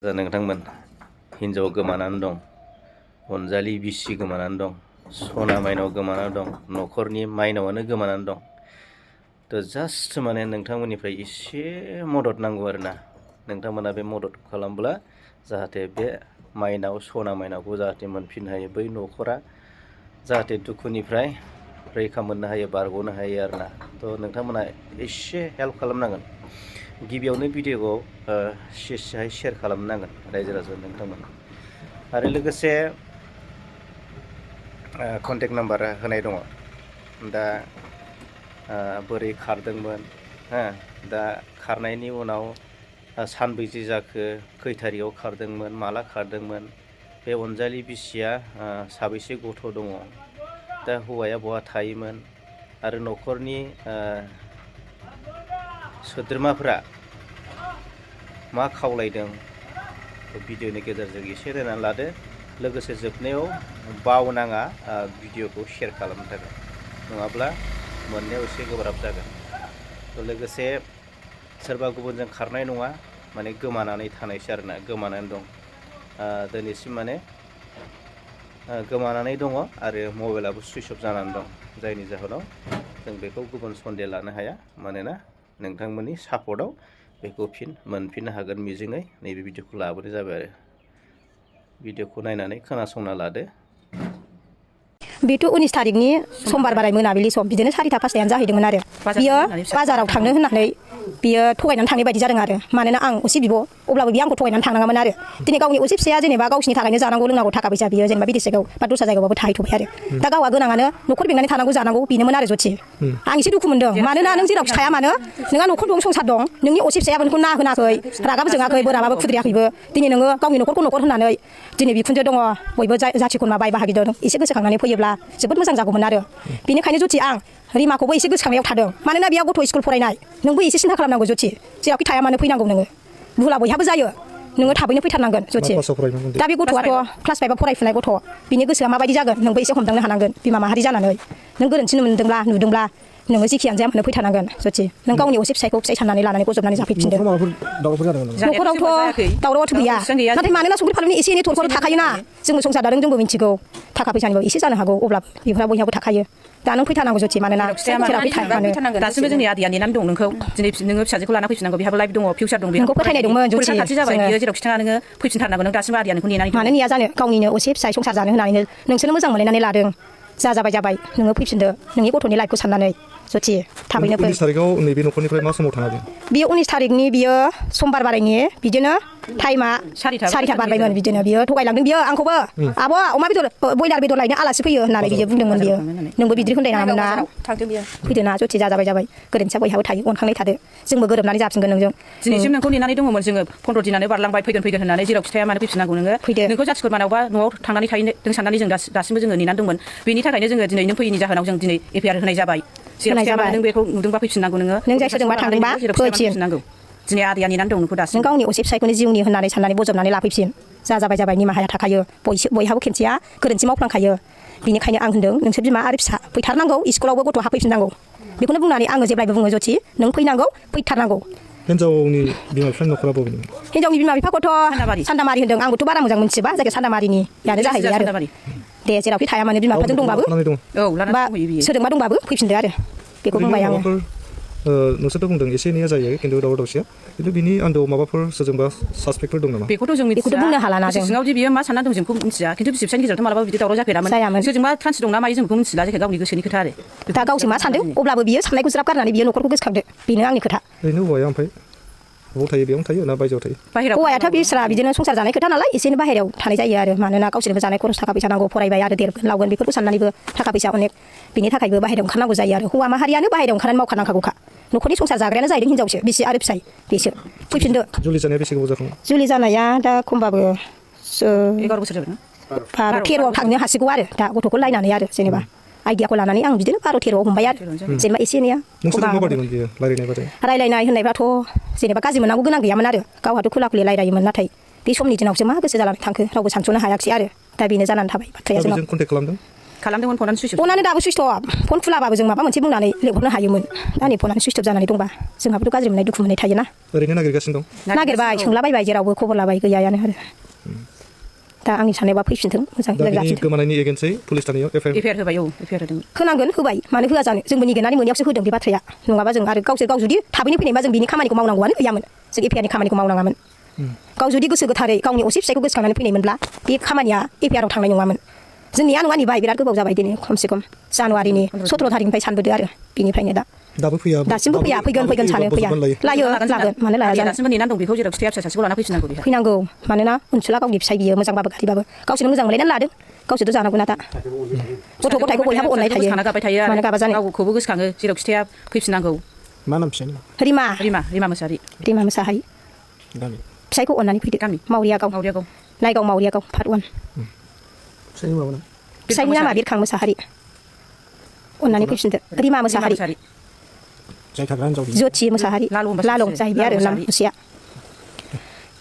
नोंथांमोन हिन्जाव गोमानानै दं, अनजालि बिसि गोमानानै दं, सना माइनाव गोमानानै दं, न'खरनि माइनावानो गोमानानै दं। थ' जास्ट माने नोंथांमोननिफ्राय एसे मदद नांगौ आरोना। नोंथांमोना बे मदद खालामब्ला जाहाथे बे माइनाव सना माइनावखौ जाहाथे मोनफिननो हायो, बै न'खरा जाहाथे दुखुनिफ्राय रैखा मोननो हायो, बारग'नो हायो आरोना। थ' नोंथांमोना एसे हेल्प खालामनांगोन। गिबियावनो भिडिअखौ शेयार खालामनांगोन रायजो राजा नोंथांमोन, आरो लोगोसे कन्टेक्ट नाम्बार होनाय दङ। दा बोरै खारदोंमोन, दा खारनायनि उनाव सानबैसे जाखो, खै थारिखआव खारदोंमोन, माला खारदोंमोन, बे अनजालि बिसिया साबैसे गथ' दङ, दा हौवाया बहा थायोमोन, आरो न'खरनि सोद्रोमाफोरा मा खावलायदों, भिडिअनि गेजेरजों एसे नायनानै लादो। लोगोसे जोबनायाव बावनाङा भिडिअखौ शेयार खालामनो थाखाय, नङाब्ला मोननायाव एसे गोब्राब जागोन। लोगोसे सोरबा गुबुनजों खारनाय नङा, माने गोमानानै थानायसो आरोना, गोमानानै दं दिनैसिम, माने गोमानानै दङ, आरो मबाइलाबो सुइच अफ जानानै दं, जायनि जाहोनाव जों बेखौ गुबुन सन्देह लानो हाया। मानोना नोंथांमोननि सापर्टआव बेखौ फिन मोनफिननो हागोन मिजिङै नैबे भिडिअखौ लाबोनाय जाबाय आरो। भिडिअखौ नायनानै खोनासंना लादो। बेथ' 19 तारिखनि समबार बाराय मोनाबिलि सम, बिदिनो 4टा 5टायानो जाहैदोंमोन आरो। बियो बाजाराव थांनो होननानै बियो थगायनानै थांनाय बायदि जादों आरो। मानोना आं असे बिब', अब्लाबो बियो आंखौ थगायनानै थांनाङामोन आरो। दिनै गावनि असे फिसाया जेनेबा गावसिनि थाखायनो जानांगौ लोंनांगौ थाखा फैसा, बियो जेनेबा बिदेश जायगायाव बा दस्रा जायगायावबाबो थाहैथ'बाय आरो। दा गावहा गोनाङानो न'खर बेंनानै थानांगौ जानांगौ बेनोमोन आरो जथि। आं एसे दुखु मोनदों, मानोना नों जेरावखि थाया मानो, नोंहा न'खर दं, संसार दं, नोंनि असे फिसायाबो नोंखौ ना होनाखै, रागाबो जोङाखै, बोराबाबो खुद्रियाखैबो। दिनै नोङो गावनि न'खरखौ न'खर होननानै दिनै बिखुनजो दङ, बयबो जाथि खुरमा बाय बाहागि दं, एसे गोसोखांनानै फैयोब्ला जोबोद मोजां जागौमोन आरो। बेनिखायनो जथि आं रिमाखौबो एसे गोसोखांनायाव थादों, मानोना बेयाव गथ' स्कुल फरायनाय, नोंबो एसे सिन्था खालामनांगौ जथि। जेरावखि थाया मानो फैनांगौ नोङो, भुला बयहाबो जायो, नोङो थाबैनो फैथारनांगोन जथि। दा बे गथ'आथ' क्लास 5आव फरायफुनाय गथ', बिनि गोसोआ माबायदि जागोन नोंबो एसे हमदांनो हानांगोन। बिमा माहारि जानानै नों गोरोन्थि मोनदोंब्ला नुदोंब्ला नोङो जेखियानो जाया मानो फैथारनांगोन जथि। नों गावनि असे फिसायखौ फिसाय साननानै लानानै गजबनानै जाफैफिनदों। न'खरावथ' दावरावआथ' गैया, नाथाय मानोना संख्रि फानलुनि एसे एनै थरखर थाखायोना, जोंबो संसार दादों, जोंबो मिथिगौ, थाखा फैसानिबो एसे जानो हागौ, अब्लाबो बेफोरा बयहाबो थाखायो। दा नों फैथारनांगौ जथि, मानोना जेरावखि थाया मानो। दासिमबो जोंनि आदैया नेनानै दं नोंखौ। दिनै नोङो फिसाजोखौ लाना फैफिननांगौ, बेहाबो लाइफ दङ, फिउचार दं, नोंखौ फोथायनाय दंमोन जथि। खाथि जाबाय, बियो जेरावखि थाङा नोङो फैफिनथारनांगौ, नों दासिमबो आदैया नोंखौ नेनानै दं। मानो नेया जानो, गावनिनो असे फिसाय संसार जानो होनानैनो नोंसोरनो मोजां मोनलायनानै लादों। जाबाय, नोङो फैफिनदो, नोंनि गथ'नि लाइफखौ साननानै जथि, थाबैनो फै। 19 तारिखआव नैबे न'खरनिफ्राय मा समाव थाङाखै? बियो 19 तारिखनि बियो समबार बारायनि बिदिनो टाइमा 4टा बारबायमोन, बिदिनो बियो थगायलांदों बियो आंखौबो। आब' अमा बेदर बयलार बेदर लायनो आलासि फैयो होननानै बियो बुंदोंमोन। बियो नोंबो बिदि होनलायनाङामोन ना, फैदोना जथि, जाबाय, गोरोन्थिया बयहाबो थायो, अनखांनाय थादो, जोंबो गोरोबनानै जाफिनगोन नोंजों। दिनैसिम नोंखौ नेनानै दङमोन जोङो, 15 दिनानो बारलांबाय, फैगोन होननानै, जेरावखि थाया मानो फैफिननांगौ नोङो। नोंखौ जाथि खुरमानावबा न'आव थांनानै थाहैदों साननानै जों दासिमबो जोङो नेनानै दंमोन। बेनि थाखायनो जोङो दिनै नों फैयैनि जाहोनाव जों दिनै एफआइआर होनाय जाबाय। नों बेखौ नुदोंबा फैफिननांगौ, नों जाय सोरजोंबा थांदोंबा फैफिननांगौ। दिनै आदैया नेनानै दं नोंखौ दासिम। नों गावनि असे फिसायखौनो जिउनि होननानै साननानै बजबनानै लाफैफिन। जाबाय, निमाहाया थाखायो, बयहाबो खेनसेया गोरोन्थि मावफ्लांखायो। बेनिखायनो आं होनदों, नोंसोर बिमा आरो फिसा फैथारनांगौ, स्कुलावबो गथ' हाफैफिननांगौ। बेखौनो बुंनानै आङो जेब्लायबो बुङो जथि, नों फैनांगौ, फैथारनांगौ। हिन्जावनि बिमा बिफानि न'खरा बबेनि? हिन्जावनि बिमा बिफाखौथ' सान्दामारि होनदों, आंबोथ' बारा मोजां मोनथिजोबा, जायगा सान्दामारिनियानो जाहैबाय आरो। दे जेरावखि थाया मानो बिमा बिफाजों दंबाबो, बा सोरजोंबा दंबाबो फैफिनदो आरो, बेखौ बुंबाय आङो। नोंसोरथ' बुंदों एसे एनैया जायो, खिन्थु दावराव दावसिया, खिन्थु बिनि आन्दोआव माबाफोर सोरजोंबा सासपेक्टफोर दं नामा? बेखौथ' जों बुंनो हाला ना जों। सिङावदि बियो मा सानना दं जोंखौ मिथिया, खिन्थु बिसि फिसायनि गेजेरावथ' मालाबा बिदि दावराव जाफेरामोन। सोरजोंबा ट्रान्स दं ना मायो जों बेखौ मिथिला, जायखिया गावनि गोसोनि खोथा आरो। दा गावसो मा सानदों, अब्लाबो बियो साननायखौ ज्राब गारनानै बियो न'खरखौ गोसोखांदो, बेनो आंनि खोथा। ओरैनो हौवाया ओमफ्राय बबाव थायो, बेयावनो थायो ना बायजोआव थायो? हौवायाथ' बिस्रा बिदिनो संसार जानाय खोथा नालाय, एसेनो बाहेरायाव थानाय जायो आरो। मानोना गावसोरनोबो जानाय खरस थाखा फैसा नांगौ, फरायबाय आरो देरगोन लावगोन, बेफोरखौ साननानैबो थाखा फैसा अनेक, बिनि थाखायबो बाहेरायाव ओंखारनांगौ जायो आरो। हौवा माहारियानो बाहेरायाव ओंखारनानै मावखानांखागौखा। न'खरनि संसार जाग्रायानो जाहैदों हिनजावसो, बिसि आरो फिसाय, बेसो फैफिनदो। जुलि जानाया बेसे गोबाव जाखो? जुलि जानाया दा खमबाबो 11 बोसोर जाबाय ना, 13आव थांनो हासिगौ आरो, दा गथ'खौ लायनानै आरो, जेनेबा आइडियाखौ लानानै आं बिदिनो 12-13आव हमबाय आरो, जेनेबा एसे एनैया। रायलायनाय होननायफ्राथ' जेनेबा गाज्रि मोननांगौ गोनां गैयामोन आरो, गावहाथ' खुला खुलि रायलायोमोन, नाथाय बे समनि दिनावसो मा गोसो जानानै थांखो रावबो सानस'नो हायाखिसै आरो। दा बेनो जानानै थाबाय बाथ्राया जोंनाव। कन्टेक्ट खालामदों? खालामदोंमोन फनानो सुइस अफ फनानो दाबो सुइस अफ फन खुलाबाबो जों माबा मोनसे बुंनानै लिंहरनो हायोमोन दा नै फनानो सुइस अफ जानानै दंबा जोंहाबोथ' गाज्रि मोननाय दुखु मोननाय थायोना ओरैनो नागिरगासिनो दं नागिरबाय सोंलाबायबाय जेरावबो खबर लाबाय गैयायानो आरो दा आंनि साननायबा फैफिनथों मोजां दा बिनि गोमानायनि एगेन्सै पुलिस थानायाव एफआइआर होबाय औ एफआइआर होदों होनांगोन होबाय मानो होआ जानो जोंबो निगेनानै मोनैयावसो होदों बे बाथ्राया नङाबा जों आरो गाव जुदि थाबैनो फैनायबा जों बिनि खामानिखौ मावनांगौआनो गैयामोन जों एफआइआरनि खामानिखौ मावनाङामोन गाव जुदि गोसो गोथारै गावनि असे फिसायखौ गोसोखांनानै फैनायमोनब्ला बे खामानिया एफआइआराव थांनाय नङामोन जोंनिया नङा निबाय बिराद गोबाव जाबाय दिनै खमसे खम जानुवारिनि 17 थारिखनिफ्राय सानबोदो आरो बिनिफ्रायनो दा दाबो फैया दासिमबो फैया फैगोन सानो फैया लायो लागोन मानो लाया जानो दासिमबो नेनानै दं बेखौ जेराव फिथाइया फिसा सासेखौ लाना फैफिननांगौ बेहा फैनांगौ मानोना अनसुला गावनि फिसाय बियो मोजांबाबो गाज्रिबाबो गावसोरनो मोजां मोनलायनानै लादों गावसोरथ' जानांगौ ना दा गथ' गथायखौ बयहाबो अननाय थायो गाबाय थायो मानो गाबा जानो गावखौबो गोसोखाङो जेराव फिथाइया फैफिननांगौ मा नाम फिसानि रिमा मोसाहारि फिसायखौ अननानै फैदो गामि मावरियागाव नायगाव मावरियागाव पार्ट 1 फिसानि माबा नाम फिसायनि नामा बिरखां मोसाहारि अननानै फैफिनदो रिमा मोसाहारि जाय थाग्रा हिनजाव ज्योति मोसाहारि लालं जाहैबाय आरो नाम मुसिया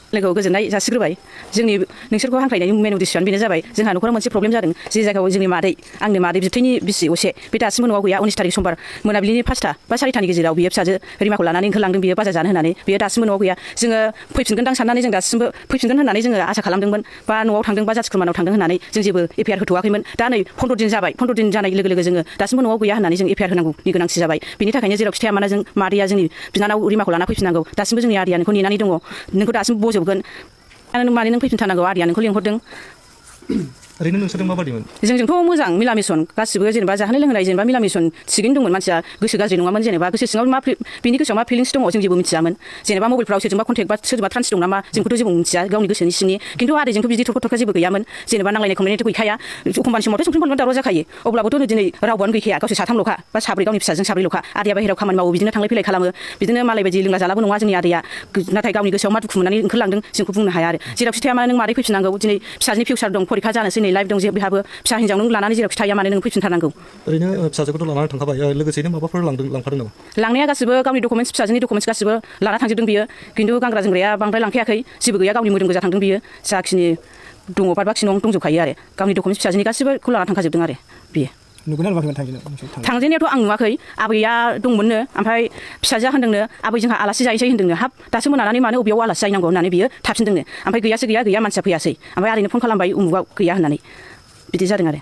लोगोआव गोजोननाय जासिग्रोबाय जोंनि नोंसोरखौ हांख्रायनायनि मेन उद्देश्यआनो बेनो जाबाय जोंहा न'खराव मोनसे प्रब्लेम जादों जे जायगायाव जोंनि आंनि मादै बिबथैनि बिसि असे बे दासिमबो न'आव गैया 19 थारिख समबार मोनाबिलिनि 5टा बा 4टानि गेजेराव बियो फिसाजो रिमाखौ लानानै ओंखारलांदों बियो बाजार जानो होननानै बियो दासिमबो न'आव गैया जोङो फैफिनगोनदां साननानै जों दासिमबो फैफिनगोन होननानै जोङो आसा खालामदोंमोन बा न'आव थांदों बा जाथि खुरमानाव थांदों होननानै जों जेबो एफआइआर होथ'वाखैमोन दा नै 15 दिन जाबाय 15 दिन जानाय लोगो लोगो जोङो दासिमबो न'आव गैया होननानै जों एफआइआर होनांगौनि गोनांथि जाबाय बिनि थाखायनो जेराव खिथाया मानो जों मादैया जोंनि बिनानाव रिमाखौ लाना फैफिननांगौ दासिमबो जोंनि आदैया नोंखौ नेनानै दङ नोंखौ दासिमबो बजबगोन आरो माने नों फैफिनथारनांगौ आदैया नोंखौ लिंहरदों ओरैनो नोंसोरजों माबादिमोन जोंजोंथ' मोजां मिलामिसन गासिबो जेनेबा जाहोनाय लोंहोनाय जेनेबा मिलामिसन थिगैनो दंमोन मानसिया गोसो गाज्रि नङामोन जेनेबा गोसो सिङाव मा बिनि गोसोआव मा फिलिंस दङ जों जेबो मिथियामोन जेनेबा मबाइलफ्राव सोरजोंबा कन्टेक्ट बा सोरजोंबा ट्रान्स दं नामा जोंखौथ' जेबो मिथिया गावनि गोसोनि सिंनि खिन्थु आदैजोंथ' बिदि थरखा थरखा जेबो गैयामोन जेनेबा नांलायनाय खमलायनायथ' गैखाया एखमबानि समावथ' संख्रि फानलुनि दावराव जाखायो अब्लाबोथ' दिनै रावबोआनो गैखाया गावसोर साथामल'खा बा साब्रै गावनि फिसाजों साब्रैल'खा आदैया बाहेरायाव खामानि मावो बिदिनो थांलाय फैलाय खालामो बिदिनो मालाय बायदि लोंला जालाबो नङा जोंनि आदैया नाथाय गावनि गोसोआव मा दुखु मोननानै ओंखारलांदों जोंखौ बुंनो हाया आरो जेराव खिथाया मानो नों मादै फैफिननांगौ दिनै फिसाजोनि फिउचार दं फरिखा जानोसै नै लाइफ दं जे बेहाबो फिसा हिनजाव नों लानानै जेराव खिथाया मानो नों फैफिनथारनांगौ ओरैनो फिसाजोखौथ' लानानै थांखाबाय लोगोसेनो माबाफोर लांफादों नामा लांनाया गासिबो गावनि डकुमेन्टस फिसाजोनि डकुमेन्टस गासिबो लाना थांजोबदों बियो खिन्थु गानग्रा जोमग्राया बांद्राय लांखायाखै जेबो गैया गावनि मोदोम गोजा थांदों बियो जाखिनि दङ बाखि न'आव दंजोबखायो आरो गावनि डकुमेन्टस फिसाजोनि गासिबोखौ लाना थांखाजोबदों आरो बियो थांजेननायावथ' आं नुवाखै आबैया दंमोननो ओमफ्राय फिसाजोआ होनदोंनो आबै जोंहा आलासि जाहैसै होनदोंनो हाब दासो मोनानानै मानो अबेयाव आलासि जाहैनांगौ होननानै बियो थाबसिनदोंनो ओमफ्राय गैया मानसिया फैयासै ओमफ्राय आरैनो फन खालामबाय उमुगाव गैया होननानै बिदि जादों आरो